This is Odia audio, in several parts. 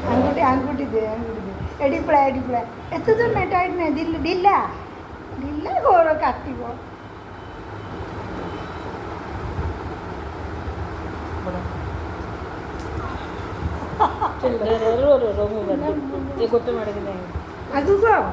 ଆଙ୍ଗୁଠି ଆଙ୍ଗୁଠି ଦେ ଏଠି ପଳା ଏତେ ଦୂର ନାହିଁ ଟାଇଟ୍ ନାହିଁ ଢିଲା ଢିଲା ଘର କାଟିବ ଗୋଟେ ମାଡ଼କି ନାହିଁ ଆଗକୁ ଆଉ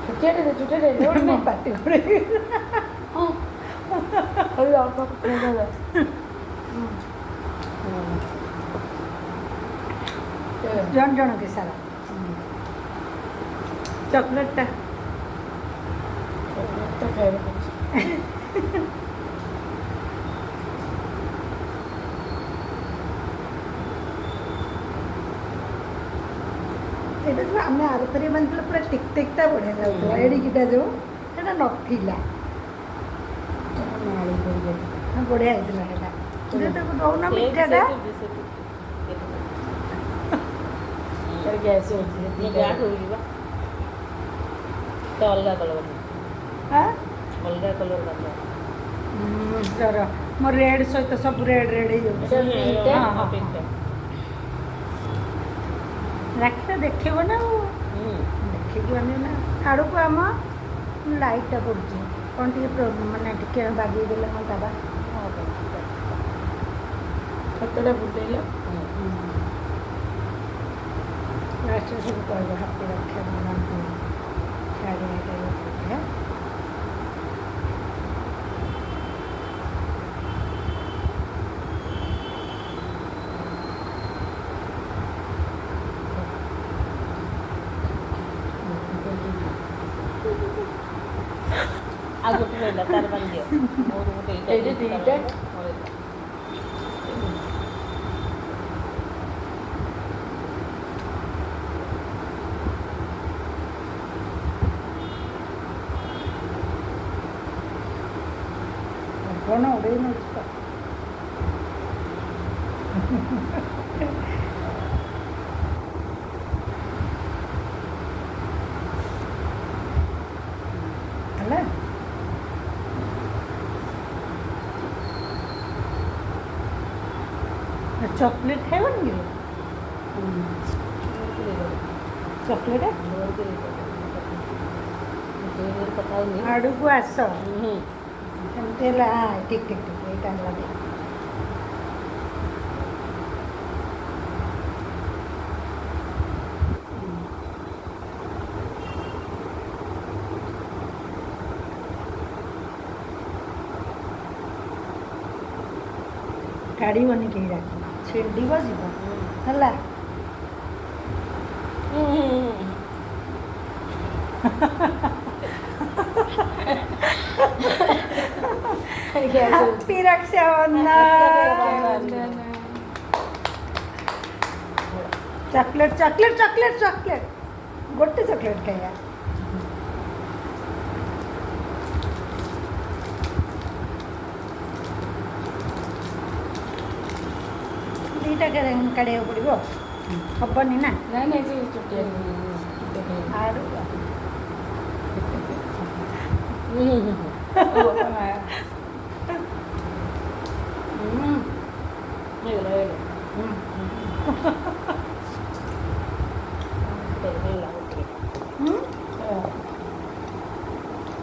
ଛୁଟିଆଟେ ମୋ ପାଟି ଘରେ ଜଣ ଜଣକେ ସାରା ଚକୋଲେଟ୍ଟା ଏଇଟା ଯେଉଁ ଆମେ ଆରଥରେ ବାନ୍ଧିଥିଲେ ପୁରା ଟିକ୍ ଟିକ୍ଟା ବଢ଼ିଆ ଯାଉଥିଲା ଏଡ଼ିକିଟା ଯେଉଁ ସେଇଟା ନଥିଲା ବଢ଼ିଆ ହେଇଥିଲା ସେଇଟା ତାକୁ ଦଉନ ମିଠାଟା ଗ୍ୟାସ୍ ହେଉଛି ଗ୍ୟାସ୍ ହେଉଛି ବା ଅଲଗା କଲର୍ ଅଲଗା କଲର୍ ମୋ ରେଡ୍ ସହିତ ସବୁ ରେଡ୍ ହେଇଯାଉଛି ରାକ୍ଷୀଟା ଦେଖେଇବ ନା ଆଉ ଦେଖିକି ଆଣିବ ନା ଆଡ଼କୁ ଆମ ଲାଇଟ୍ଟା ପଡ଼ୁଛି କ'ଣ ଟିକେ ମାନେ ଟିକେ ବାଗେଇ ଦେଲେ ମୋ ଦାବା ହାତଟା ବୁଲେଇଲା ଲାଷ୍ଟରେ ସବୁ କହିବ ହାତୀ ରକ୍ଷା ବନାନ୍ତୁ ଶାଢ଼ୀ ଏଇଟା ଆଉ ଗୋଟେ ରହିଲା ତାର ପାଣି ଦିଅ ମୋର ଗୋଟେ ଏଇଟା ଦୁଇଟା କ'ଣ ଉଡ଼େଇ ନେଉଛି ତ ହେଲା ଚକୋଲେଟ୍ ଖାଇବନି କି ଚକୋଲେଟ୍ ଆଡ଼କୁ ଆସ ଏମିତି ହେଲା ଠିକ୍ ଠିକ୍ ଠିକ୍ ଏଇଟା ହେଲା ଠିକ୍ କାଢ଼ିବନି କେହି ରାଖି ଛିଣ୍ଡିବ ଯିବ ହେଲା happy Rakshabandhan chocolate chocolate chocolate chocolate ଗୋଟେ ଚକୋଲେଟ୍ ଖାଇବା ଦୁଇଟା କାଢ଼ିବାକୁ ପଡ଼ିବ ହବନି ନା ନାଇଁ ନାଇଁ ସେ ଛୁଟିଆ ଆଡ଼ୁ ହେଇଗଲା